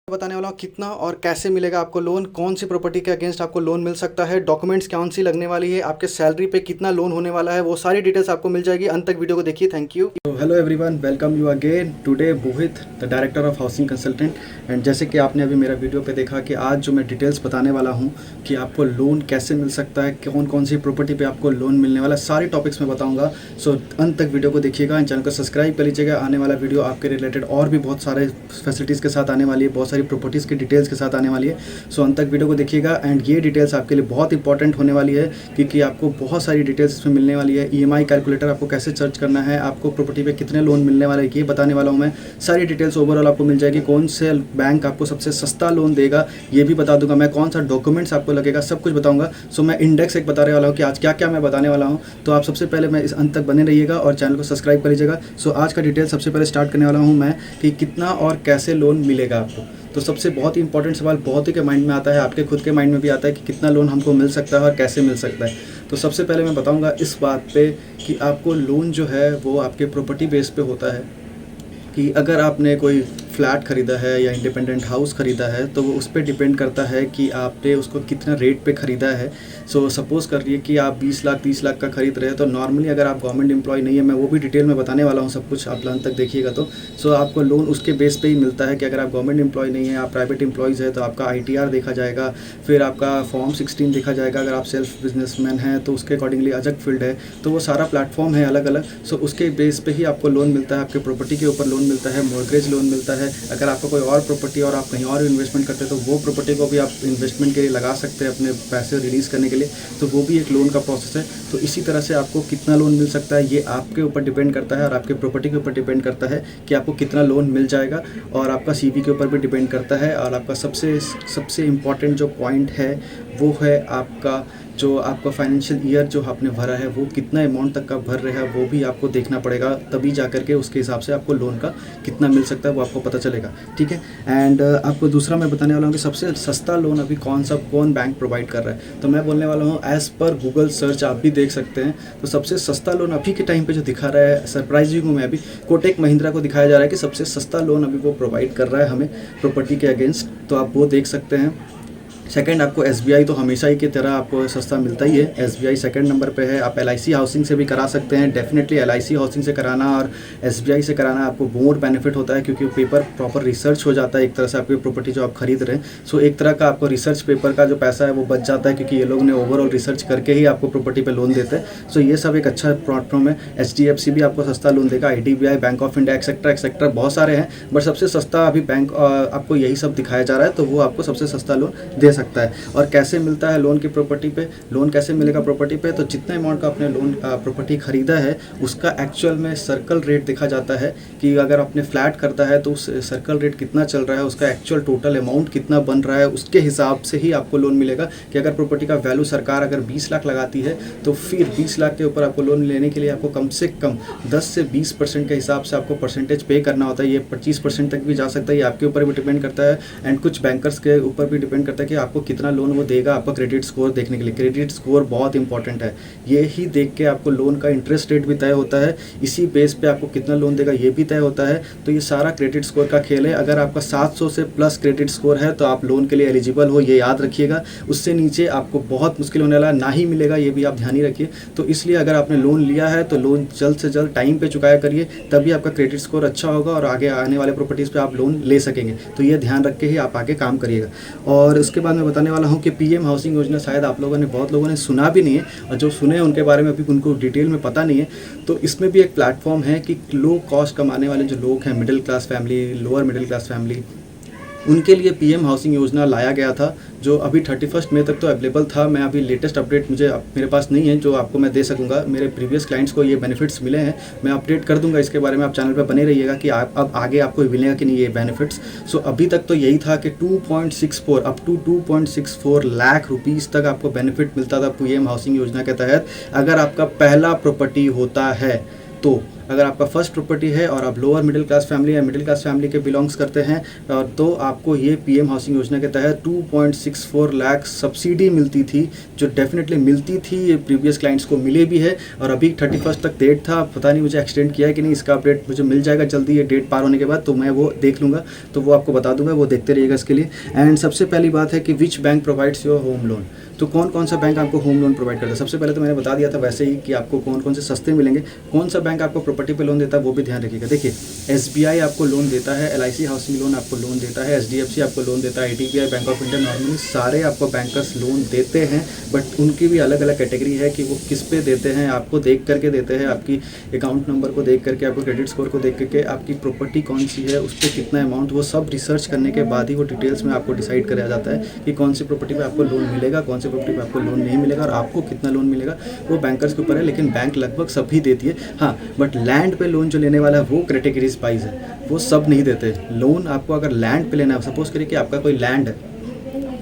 बताने वाला हूँ कितना और कैसे मिलेगा आपको लोन, कौन सी प्रॉपर्टी के अगेंस्ट आपको लोन मिल सकता है, डॉक्यूमेंट्स कौन सी लगने वाली है, आपके सैलरी पे कितना लोन होने वाला है, वो सारी डिटेल्स आपको मिल जाएगी। अंत तक वीडियो को देखिए। Thank you. Hello everyone, welcome you again. Today Mohit, the director of housing consultant. And जैसे कि आपने अभी मेरा वीडियो पे देखा कि आज जो मैं डिटेल्स बताने वाला हूँ कि आपको लोन कैसे मिल सकता है, कौन कौन सी प्रॉपर्टी पे आपको लोन मिलने वाला है, सारे टॉपिक्स मैं बताऊँगा। सो अंत तक वीडियो को देखिएगा एंड चैनल को सब्सक्राइब कर लीजिएगा। आने वाला वीडियो आपके रिलेटेड और भी बहुत सारे फैसिलिटीज़ के साथ आने वाली है, बहुत सारी प्रॉपर्टीज़ की डिटेल्स के साथ आने वाली है। सो अंत तक वीडियो को देखिएगा एंड ये डिटेल्स आपके लिए बहुत इंपॉर्टेंट होने वाली है क्योंकि आपको बहुत सारी डिटेल्स इसमें मिलने वाली है। ईएमआई कैलकुलेटर आपको कैसे सर्च करना है, आपको प्रॉपर्टी पे कितने लोन मिलने वाले हैं, ये बताने वाला हूँ मैं। सारी डिटेल्स ओवरऑल आपको मिल जाएगी। कौन से बैंक आपको सबसे सस्ता लोन देगा ये भी बता दूंगा मैं, कौन सा डॉक्यूमेंट्स आपको लगेगा, सब कुछ बताऊंगा। सो मैं इंडेक्स एक बताने वाला हूँ कि आज क्या क्या मैं बताने वाला हूँ। तो आप सबसे पहले मैं इस अंत तक बने रहिएगा और चैनल को सब्सक्राइब कर लीजिएगा। सो आज का डिटेल सबसे पहले स्टार्ट करने वाला हूँ मैं कि कितना और कैसे लोन मिलेगा आपको। तो सबसे बहुत ही इंपॉर्टेंट सवाल बहुत ही के माइंड में आता है, आपके खुद के माइंड में भी आता है कि कितना लोन हमको मिल सकता है और कैसे मिल सकता है। तो सबसे पहले मैं बताऊंगा इस बात पे कि आपको लोन जो है वो आपके प्रॉपर्टी बेस पे होता है कि अगर आपने कोई फ्लैट ख़रीदा है या इंडिपेंडेंट हाउस ख़रीदा है तो वो उस पर डिपेंड करता है कि आपने उसको कितना रेट पे ख़रीदा है। सो सपोज़ करिए कि आप 20 लाख 30 लाख का ख़रीद रहे हैं तो नॉर्मली अगर आप गवर्नमेंट एम्प्लॉय नहीं है, मैं वो भी डिटेल में बताने वाला हूँ सब कुछ, आप अंत तक देखिएगा। तो सो आपको लोन उसके बेस पे ही मिलता है कि अगर आप गवर्नमेंट एम्प्लॉय नहीं है, आप प्राइवेट एम्प्लॉयज़ है तो आपका ITR देखा जाएगा, फिर आपका फॉर्म 16 देखा जाएगा। अगर आप सेल्फ बिजनेसमैन हैं तो उसके अकॉर्डिंगली अलग फील्ड है, तो वो सारा प्लेटफॉर्म है अलग अलग। सो उसके बेस पे ही आपको लोन मिलता है, आपके प्रॉपर्टी के ऊपर लोन मिलता है, मॉर्गेज लोन मिलता है। अगर आपका कोई और प्रॉपर्टी और आप कहीं और इन्वेस्टमेंट करते हैं तो वो प्रॉपर्टी को भी आप इन्वेस्टमेंट के लिए लगा सकते हैं, अपने पैसे रिलीज़ करने के लिए, तो वो भी एक लोन का प्रोसेस है। तो इसी तरह से आपको कितना लोन मिल सकता है ये आपके ऊपर डिपेंड करता है और आपके प्रॉपर्टी के ऊपर डिपेंड करता है कि आपको कितना लोन मिल जाएगा, और आपका CV के ऊपर भी डिपेंड करता है। और आपका सबसे इम्पॉर्टेंट जो पॉइंट है वो है आपका फाइनेंशियल ईयर जो आपने भरा है वो कितना अमाउंट तक का भर रहा है, वो भी आपको देखना पड़ेगा, तभी जा करके उसके हिसाब से आपको लोन का कितना मिल सकता है वो आपको पता चलेगा। ठीक है। एंड आपको दूसरा मैं बताने वाला हूँ कि सबसे सस्ता लोन अभी कौन बैंक प्रोवाइड कर रहा है। तो मैं बोलने वाला हूँ एज़ पर गूगल सर्च आप भी देख सकते हैं। तो सबसे सस्ता लोन अभी के टाइम पर जो दिखा रहा है, सरप्राइजिंग हूँ मैं, अभी कोटक महिंद्रा को दिखाया जा रहा है कि सबसे सस्ता लोन अभी वो प्रोवाइड कर रहा है हमें प्रॉपर्टी के अगेंस्ट, तो आप वो देख सकते हैं। सेकंड आपको SBI तो हमेशा ही की तरह आपको सस्ता मिलता ही है, SBI सेकंड नंबर पे है। आप LIC हाउसिंग से भी करा सकते हैं, डेफिनेटली LIC हाउसिंग से कराना और SBI से कराना आपको मोर बेनिफिट होता है क्योंकि पेपर प्रॉपर रिसर्च हो जाता है एक तरह से आपकी प्रॉपर्टी जो आप खरीद रहे हैं। सो एक तरह का आपको रिसर्च पेपर का जो पैसा है वो बच जाता है क्योंकि ये लोग ने ओवरऑल रिसर्च करके ही आपको प्रॉपर्टी पर लोन देते हैं। सो ये सब एक अच्छा प्लेटफॉर्म है। HDFC भी आपको सस्ता लोन देगा, IDBI, bank of India, etcetera बहुत सारे हैं, बट सबसे सस्ता अभी बैंक आपको यही सब दिखाया जा रहा है, तो वो आपको सबसे सस्ता लोन दे सकता है। और कैसे मिलता है लोन की प्रॉपर्टी पे, लोन कैसे मिलेगा प्रॉपर्टी पे, तो जितने अमाउंट का आपने लोन प्रॉपर्टी खरीदा है उसका एक्चुअल में सर्कल रेट देखा जाता है कि अगर आपने फ्लैट करता है तो उस सर्कल रेट कितना चल रहा है, उसका एक्चुअल टोटल अमाउंट कितना बन रहा है, उसके हिसाब से ही आपको लोन मिलेगा। कि अगर प्रॉपर्टी का वैल्यू सरकार अगर 20 लाख लगाती है तो फिर 20 लाख के ऊपर आपको लोन लेने के लिए आपको कम से कम 10 से 20% के हिसाब से आपको परसेंटेज पे करना होता है। ये 25% तक भी जा सकता है, ये आपके ऊपर भी डिपेंड करता है एंड कुछ बैंकर्स के ऊपर भी डिपेंड करता है कि आपको कितना लोन वो देगा। आपका क्रेडिट स्कोर देखने के लिए, क्रेडिट स्कोर बहुत इंपॉर्टेंट है, ये ही देख के आपको लोन का इंटरेस्ट रेट भी तय होता है, इसी बेस पे आपको कितना लोन देगा ये भी तय होता है। तो ये सारा क्रेडिट स्कोर का खेल है। अगर आपका 700 से प्लस क्रेडिट स्कोर है तो आप लोन के लिए एलिजिबल हो, ये याद रखिएगा। उससे नीचे आपको बहुत मुश्किल होने वाला, ना ही मिलेगा, ये भी आप ध्यान ही रखिए। तो इसलिए अगर आपने लोन लिया है तो लोन जल्द से जल्द टाइम पे चुकाया करिए, तभी आपका क्रेडिट स्कोर अच्छा होगा और आगे आने वाले प्रॉपर्टीज़ पे आप लोन ले सकेंगे। तो ये ध्यान रख के ही आप आगे काम करिएगा। और उसके बाद मैं बताने वाला हूँ कि PM हाउसिंग योजना शायद आप लोगों ने, बहुत लोगों ने सुना भी नहीं है, और जो सुने हैं उनके बारे में अभी उनको डिटेल में पता नहीं है। तो इसमें भी एक प्लेटफॉर्म है कि लो कॉस्ट कमाने वाले जो लोग हैं, middle class family, lower middle class family, उनके लिए PM हाउसिंग योजना लाया गया था जो अभी 31 मई तक तो अवेलेबल था। मैं अभी लेटेस्ट अपडेट मेरे पास नहीं है जो आपको मैं दे सकूंगा। मेरे प्रीवियस क्लाइंट्स को ये बेनिफिट्स मिले हैं, मैं अपडेट कर दूंगा इसके बारे में। आप चैनल पर बने रहिएगा कि अब आगे आपको मिलेगा कि नहीं ये बेनिफिट्स। सो अभी तक तो यही था कि 2.64 अप टू 2.64 लाख रुपीज़ तक आपको बेनिफिट मिलता था PM हाउसिंग योजना के तहत। अगर आपका पहला प्रॉपर्टी होता है तो अगर आपका फर्स्ट प्रॉपर्टी है और आप लोअर मिडिल क्लास फैमिली या मिडिल क्लास फैमिली के बिलोंग्स करते हैं तो आपको ये पीएम हाउसिंग योजना के तहत 2.64 लाख सब्सिडी मिलती थी, जो डेफिनेटली मिलती थी, ये प्रीवियस क्लाइंट्स को मिले भी है। और अभी 31 तक डेट था, पता नहीं मुझे एक्सटेंड किया है कि नहीं, इसका अपडेट मुझे मिल जाएगा जल्दी, ये डेट पार होने के बाद, तो मैं वो देख लूँगा, तो वो आपको बता दूंगा, वो देखते रहिएगा इसके लिए। एंड सबसे पहली बात है कि which bank provides your home loan, तो कौन कौन सा बैंक आपको होम लोन प्रोवाइड करता है। सबसे पहले तो मैंने बता दिया था वैसे ही कि आपको कौन कौन से सस्ते मिलेंगे, कौन सा बैंक आपको प्रॉपर्टी पे लोन देता है वो भी ध्यान रखिएगा। देखिए SBI आपको लोन देता है, LIC हाउसिंग लोन आपको लोन देता है, HDFC आपको लोन देता है, IDBI, bank of India, normally सारे आपको बैंकर्स लोन देते हैं, बट उनकी भी अलग अलग कैटेगरी है कि वो किस पे देते हैं, आपको देख करके देते हैं, आपकी अकाउंट नंबर को देख करके, आपको क्रेडिट स्कोर को देख करके, आपकी प्रॉपर्टी कौन सी है, उस पर कितना अमाउंट, वो सब रिसर्च करने के बाद ही वो डिटेल्स में आपको डिसाइड कराया जाता है कि कौन सी प्रॉपर्टी पे आपको लोन मिलेगा, कौन सी प्रॉपर्टी पे आपको लोन नहीं मिलेगा और आपको कितना लोन मिलेगा, वो बैंकर्स के ऊपर है। लेकिन बैंक लगभग सभी देती है, हाँ, बट लैंड पे लोन जो लेने वाला है वो कैटेगरीज वाइज है, वो सब नहीं देते लोन। आपको अगर लैंड पे लेना है, सपोज करिए कि आपका कोई लैंड है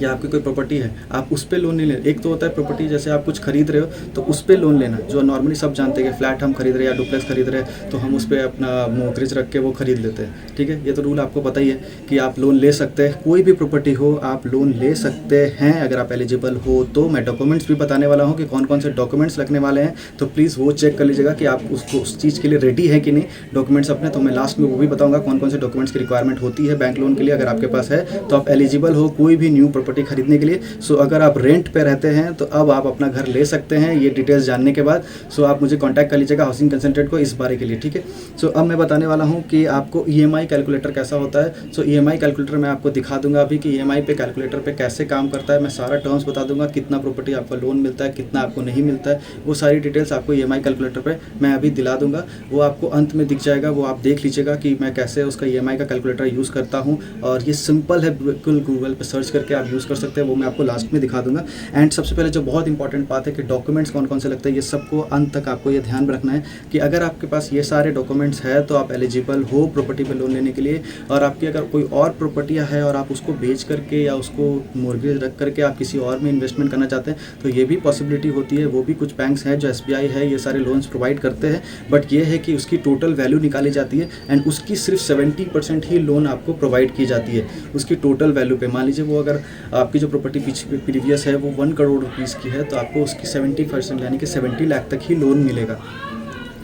या आपकी कोई प्रॉपर्टी है, आप उस पर लोन नहीं लेना। एक तो होता है प्रॉपर्टी, जैसे आप कुछ खरीद रहे हो तो उस पर लोन लेना, जो नॉर्मली सब जानते हैं कि फ्लैट हम खरीद रहे हैं या डुप्लेक्स खरीद रहे हैं तो हम उस पर अपना मोर्गेज रख के वो खरीद लेते हैं, ठीक है। ये तो रूल आपको पता ही है कि आप लोन ले सकते हैं, कोई भी प्रॉपर्टी हो आप लोन ले सकते हैं अगर आप एलिजिबल हो तो। मैं डॉक्यूमेंट्स भी बताने वाला हूँ कि कौन कौन से डॉक्यूमेंट्स लगने वाले हैं, तो प्लीज़ वो चेक कर लीजिएगा कि आप उसको उस चीज़ के लिए रेडी है कि नहीं डॉक्यूमेंट्स अपने। तो मैं लास्ट में वो भी बताऊँगा कौन कौन से डॉक्यूमेंट्स की रिक्वायरमेंट होती है बैंक लोन के लिए। अगर आपके पास है तो आप एलिजिबल हो कोई भी न्यू प्रॉपर्टी खरीदने के लिए। सो अगर आप रेंट पे रहते हैं तो अब आप अपना घर ले सकते हैं, ये डिटेल्स जानने के बाद। सो आप मुझे कांटेक्ट कर लीजिएगा हाउसिंग कंसल्टेंट को इस बारे के लिए, ठीक है। सो अब मैं बताने वाला हूँ कि आपको EMI कैलकुलेटर कैसा होता है। सो EMI कैलकुलेटर मैं आपको दिखा दूंगा अभी कि EMI पे कैलकुलेटर पे कैसे काम करता है। मैं सारा टर्म्स बता दूंगा, कितना प्रॉपर्टी आपका लोन मिलता है, कितना आपको नहीं मिलता है, वो सारी डिटेल्स आपको EMI कैलकुलेटर पे मैं अभी दिला दूंगा। वो आपको अंत में दिख जाएगा, वो आप देख लीजिएगा कि मैं कैसे उसका EMI का कैलकुलेटर यूज़ करता हूँ। और ये सिंपल है, बिल्कुल गूगल पर सर्च करके आप यूज़ कर सकते हैं, वो मैं आपको लास्ट में दिखा दूंगा। एंड सबसे पहले जो बहुत इंपॉर्टेंट बात है कि डॉक्यूमेंट्स कौन कौन से लगते हैं, ये सबको अंत तक आपको ये ध्यान रखना है कि अगर आपके पास ये सारे डॉक्यूमेंट्स है तो आप एलिजिबल हो प्रॉपर्टी पे लोन लेने के लिए। और आपकी अगर कोई और प्रॉपर्टियाँ है और आप उसको बेच करके या उसको मॉर्गेज रख करके आप किसी और में इन्वेस्टमेंट करना चाहते हैं तो ये भी पॉसिबिलिटी होती है। वो भी कुछ बैंक्स हैं जो SBI है, ये सारे लोन्स प्रोवाइड करते हैं, बट ये है कि उसकी टोटल वैल्यू निकाली जाती है एंड उसकी सिर्फ 70% ही लोन आपको प्रोवाइड की जाती है उसकी टोटल वैल्यू पे। मान लीजिए वो अगर आपकी जो प्रॉपर्टी प्रीवियस है वो 1 करोड़ रुपीज़ की है तो आपको उसकी 70% यानी कि 70 लाख तक ही लोन मिलेगा,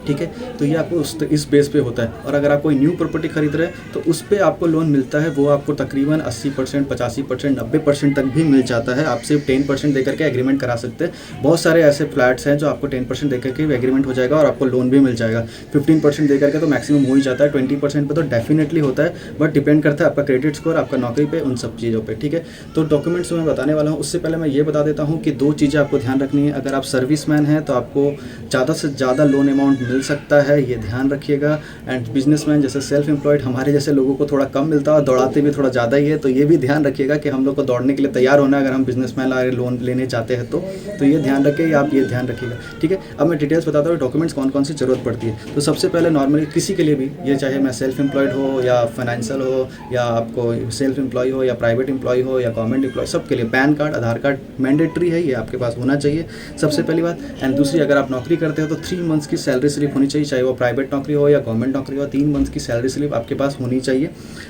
ठीक है। तो ये आपको इस बेस पे होता है। और अगर आप कोई न्यू प्रॉपर्टी खरीद रहे हैं तो उस पर आपको लोन मिलता है, वो आपको तकरीबन 80%, 85%, 90% तक भी मिल जाता है। आप सिर्फ 10% देकर के एग्रीमेंट करा सकते हैं। बहुत सारे ऐसे फ्लैट्स हैं जो आपको 10% देकर के भी एग्रीमेंट हो जाएगा और आपको लोन भी मिल जाएगा। 15% देकर के तो मैक्सिमम हो ही जाता है, 20% पे तो डेफिनेटली होता है, बट डिपेंड करता है आपका क्रेडिट स्कोर, आपका नौकरी पे, उन सब चीज़ों पे, ठीक है। तो डॉक्यूमेंट्स मैं बताने वाला हूँ, उससे पहले मैं ये बता देता हूँ कि 2 चीज़ें आपको ध्यान रखनी है। अगर आप सर्विसमैन हैं तो आपको ज़्यादा से ज़्यादा लोन अमाउंट मिल सकता है, ये ध्यान रखिएगा। एंड बिजनेसमैन जैसे सेल्फ एम्प्लॉयड हमारे जैसे लोगों को थोड़ा कम मिलता है और दौड़ाते भी थोड़ा ज़्यादा ही है, तो ये भी ध्यान रखिएगा कि हम लोग को दौड़ने के लिए तैयार होना है अगर हम बिजनेसमैन लोन लेने चाहते हैं तो ये ध्यान रखिए, आप ये ध्यान रखिएगा, ठीक है। अब मैं डिटेल्स बताता हूँ डॉक्यूमेंट्स कौन कौन सी ज़रूरत पड़ती है। तो सबसे पहले नॉर्मली किसी के लिए भी, ये चाहे मैं सेल्फ एम्प्लॉयड हो या फाइनेंशियल हो या आपको सेल्फ एम्प्लॉय हो या प्राइवेट एम्प्लॉय हो या गवर्नमेंट एम्प्लॉय, सबके लिए पैन कार्ड, आधार कार्ड मैंडेटरी है, ये आपके पास होना चाहिए सबसे पहली बात। एंड दूसरी, अगर आप नौकरी करते हो तो 3 मंथ्स की सैलरी स्लिप होनी चाहिए, चाहे वो प्राइवेट नौकरी हो या गवर्नमेंट नौकरी हो, 3 मंथ्स की सैलरी स्लिप आपके पास होनी चाहिए।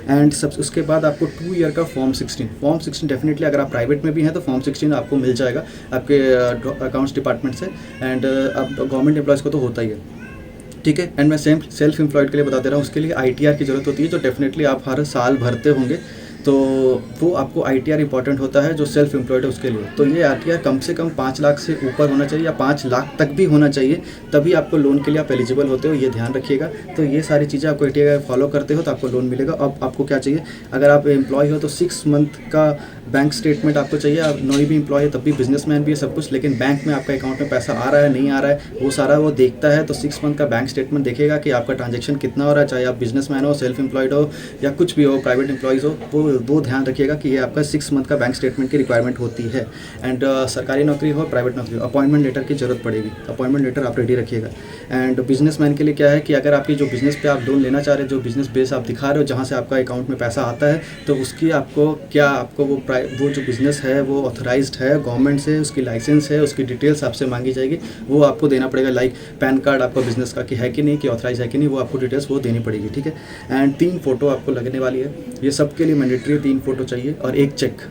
एंड सब उसके बाद आपको 2 ईयर का फॉर्म 16 डेफिनेटली, अगर आप प्राइवेट में भी हैं तो फॉर्म 16 आपको मिल जाएगा आपके अकाउंट्स डिपार्टमेंट से। एंड अब गवर्नमेंट एम्प्लॉयज़ को तो होता ही है, ठीक है। एंड मैं सेल्फ एम्प्लॉयड के लिए बता दे रहा हूँ, उसके लिए ITR की ज़रूरत होती है जो डेफिनेटली आप हर साल भरते होंगे, तो वो आपको ITR इंपॉर्टेंट होता है जो सेल्फ एम्प्लॉयड है उसके लिए। तो ये ITR कम से कम 5 लाख से ऊपर होना चाहिए या 5 लाख तक भी होना चाहिए, तभी आपको लोन के लिए आप एलिजिबल होते हो, ये ध्यान रखिएगा। तो ये सारी चीज़ें आपको ITR फॉलो करते हो तो आपको लोन मिलेगा। अब आपको क्या चाहिए, अगर आप एम्प्लॉय हो तो 6 मंथ का बैंक स्टेटमेंट आपको चाहिए। आप नॉई भी एम्प्लॉय है तब भी, बिजनेसमैन भी है, सब कुछ, लेकिन बैंक में आपका अकाउंट में पैसा आ रहा है नहीं आ रहा है वो सारा वो देखता है। तो 6 मंथ का बैंक स्टेटमेंट देखेगा कि आपका ट्रांजैक्शन कितना हो रहा है, चाहे आप बिजनेसमैन हो, सेल्फ एम्प्लॉयड हो या कुछ भी हो, प्राइवेट एम्प्लॉयज़ हो, वो वो ध्यान रखिएगा कि ये आपका 6 मंथ का बैंक स्टेटमेंट की रिक्वायरमेंट होती है। एंड सरकारी नौकरी हो प्राइवेट नौकरी हो, अपॉइंटमेंट लेटर की ज़रूरत पड़ेगी, अपॉइंटमेंट लेटर आप रेडी रखिएगा। एंड बिजनेसमैन के लिए क्या है कि अगर आपकी जो बिज़नेस पे आप लोन लेना चाह रहे हो, जो बिज़नेस बेस आप दिखा रहे हो जहाँ से आपका अकाउंट में पैसा आता है, तो उसकी आपको क्या आपको वो जो बिज़नेस है वो ऑथराइज्ड है गवर्नमेंट से, उसकी लाइसेंस है, उसकी डिटेल्स आपसे मांगी जाएगी, वो आपको देना पड़ेगा। लाइक पैन कार्ड आपका बिज़नेस का कि है कि नहीं, कि ऑथराइज है कि नहीं, वो आपको डिटेल्स वो देनी पड़ेगी, ठीक है। एंड 3 फ़ोटो आपको लगने वाली है, ये सबके लिए मैंडेटरी 3 फ़ोटो चाहिए, और एक चेक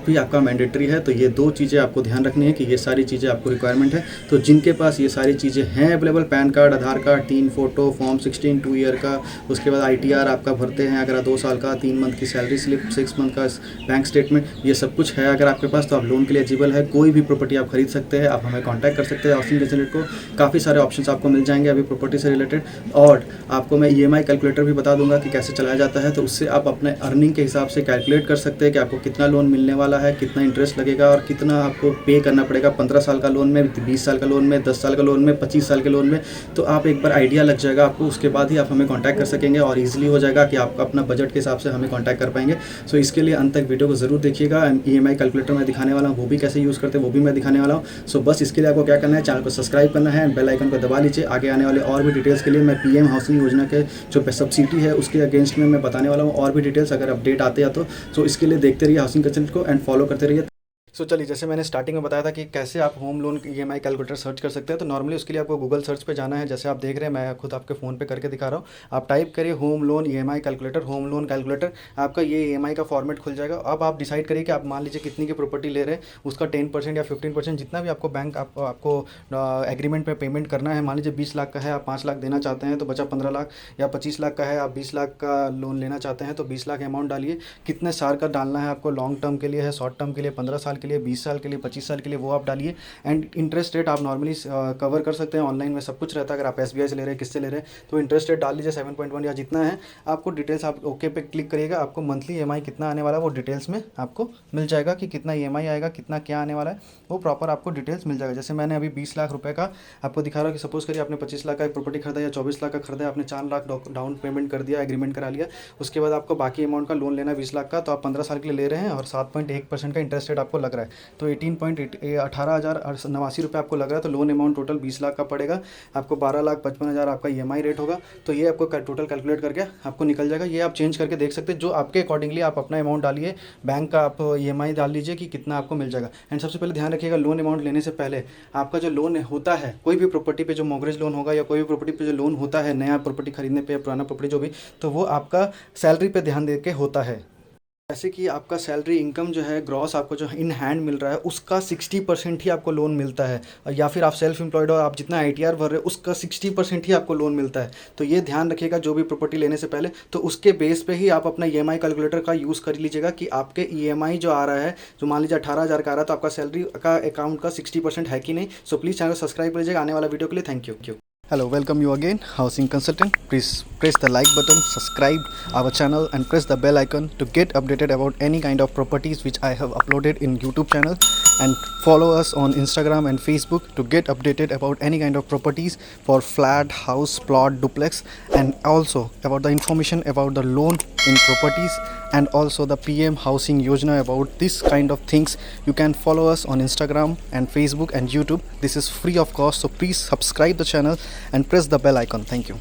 भी आपका मैंडेटरी है। तो ये 2 चीज़ें आपको ध्यान रखनी है कि ये सारी चीज़ें आपको रिक्वायरमेंट है। तो जिनके पास ये सारी चीज़ें हैं अवेलेबल, पैन कार्ड, आधार कार्ड, 3 फ़ोटो, फॉर्म 16 2 ईयर का, उसके बाद ITR आपका भरते हैं अगर 2 साल का, 3 मंथ की सैलरी स्लिप, 6 मंथ का बैंक स्टेटमेंट, ये सब कुछ है अगर आपके पास, तो आप लोन के लिए एलिजिबल है। कोई भी प्रॉपर्टी आप खरीद सकते हैं, आप हमें कॉन्टैक्ट कर सकते हैं हाउसिंग कंसल्टेंट को। काफ़ी सारे ऑप्शंस आपको मिल जाएंगे अभी प्रॉपर्टी से रिलेटेड, और आपको मैं EMI कैलकुलेटर भी बता दूंगा कि कैसे चलाया जाता है। तो उससे आप अपने अर्निंग के हिसाब से कैलकुलेट कर सकते हैं कि आपको कितना लोन मिलने वाला है, कितना इंटरेस्ट लगेगा और कितना आपको पे करना पड़ेगा 15 साल का लोन में, 20 साल का लोन में, 10 साल का लोन में, 25 साल के लोन में। तो आप एक बार आइडिया लग जाएगा आपको, उसके बाद ही आप हमें कांटेक्ट कर सकेंगे और इजीली हो जाएगा कि आप अपना बजट के हिसाब से हमें कांटेक्ट कर पाएंगे। सो इसके लिए अंत तक वीडियो को ज़रूर देखिएगा। EMI कैलकुलेटर मैं दिखाने वाला हूँ, वो भी कैसे यूज़ करते हैं वो भी मैं दिखाने वाला हूँ। सो बस इसके लिए आपको क्या करना है, चैनल को सब्सक्राइब करना है, बेल आइकन को दबा लीजिए। आगे आने वाले और भी डिटेल्स के लिए मैं PM हाउसिंग योजना के जो सब्सिडी है उसके अगेंस्ट में मैं बताने वाला हूँ और भी डिटेल्स अगर अपडेट आते हैं तो। सो इसके लिए देखते रहिए हाउसिंग कंसल्टेंट को एंड फॉलो करते रहिए। सो चलिए, जैसे मैंने स्टार्टिंग में बताया था कि कैसे आप home loan EMI calculator search कर सकते हैं, तो नॉर्मली उसके लिए आपको गूगल सर्च पे जाना है। जैसे आप देख रहे हैं, मैं खुद आपके फ़ोन पे करके दिखा रहा हूँ। आप टाइप करिए home loan EMI calculator, home loan calculator, आपका ये EMI का फॉर्मेट खुल जाएगा। अब आप डिसाइड करिए कि आप मान लीजिए कितनी की प्रॉपर्टी ले रहे हैं, उसका 10% या 15% जितना भी आपको बैंक आपको एग्रीमेंट में पेमेंट करना है। मान लीजिए 20 लाख का है, आप 5 लाख देना चाहते हैं तो बचा 15 लाख, या 25 लाख का है, आप 20 लाख का लोन लेना चाहते हैं तो 20 लाख अमाउंट डालिए। कितने साल का डालना है आपको, लॉन्ग टर्म के लिए है, शॉर्ट टर्म के लिए, 15 साल के लिए, 20 साल के लिए, 25 साल के लिए, वो आप डालिए। एंड इंटरेस्ट रेट आप नॉर्मली कवर कर सकते हैं, ऑनलाइन में सब कुछ रहता है। अगर आप SBI से ले रहे हैं, किससे ले रहे हैं, तो इंटरेस्ट रेट डाल लीजिए 7.1 या जितना है आपको डिटेल्स। आप ओके पे क्लिक करिएगा, आपको मंथली EMI कितना आने वाला है वो डिटेल्स में आपको मिल जाएगा कि कितना EMI आएगा, कितना क्या आने वाला है, वो प्रॉपर आपको डिटेल्स मिल जाएगा। जैसे मैंने अभी 20 लाख रुपए का आपको दिखा रहा हूँ कि सपोज करिए आपने 25 लाख का एक प्रॉपर्टी खरीदा या 24 लाख का खरीदा, आपने 4 लाख डाउन पेमेंट कर दिया, एग्रीमेंट करा लिया। उसके बाद आपको बाकी अमाउंट का लोन लेना है 20 लाख का, तो आप 15 साल के लिए ले रहे हैं और 7.1% का इंटरेस्ट रेट आपको लग रहा है, तो 18,089 रुपये आपको लग रहा है। तो लोन अमाउंट टोटल 20 लाख का पड़ेगा, आपको 12,55,000 आपका EMI रेट होगा। तो ये आपको टोटल कैलकुलेट करके आपको निकल जाएगा। ये आप चेंज करके देख सकते हैं, जो आपके अकॉर्डिंगली आप अपना अमाउंट डालिए, बैंक का आप EMI डाल लीजिए कि कितना आपको मिल जाएगा। एंड सबसे पहले ध्यान रखिएगा, लोन अमाउंट लेने से पहले आपका जो लोन होता है, कोई भी प्रॉपर्टी पे जो मॉर्गेज लोन होगा या कोई भी प्रॉपर्टी पे जो लोन होता है, नया प्रॉपर्टी खरीदने पे या पुराना प्रॉपर्टी जो भी, तो वो आपका सैलरी पे ध्यान दे के होता है। जैसे कि आपका सैलरी इनकम जो है ग्रॉस आपको जो इन हैंड मिल रहा है उसका 60% ही आपको लोन मिलता है, या फिर आप सेल्फ एम्प्लॉयड हो, आप जितना ITR भर रहे हो उसका 60% ही आपको लोन मिलता है। तो ये ध्यान रखिएगा जो भी प्रॉपर्टी लेने से पहले, तो उसके बेस पे ही आप अपना EMI कैलकुलेटर का यूज़ कर लीजिएगा कि आपके EMI जो आ रहा है, जो मान लीजिए 18,000 का आ रहा है, तो आपका सैलरी का अकाउंट का 60% है कि नहीं। सो प्लीज़ चैनल को सब्सक्राइब कर लीजिएगा आने वाला वीडियो के लिए। Thank you. Hello, welcome you again, Housing Consultant. Please press the like button, subscribe our channel and press the bell icon to get updated about any kind of properties which I have uploaded in YouTube channel, and follow us on Instagram and Facebook to get updated about any kind of properties for flat, house, plot, duplex, and also about the information about the loan in properties and also the PM Housing Yojana. About this kind of things you can follow us on Instagram and Facebook and YouTube. This is free of cost, so please subscribe the channel and press the bell icon. Thank you.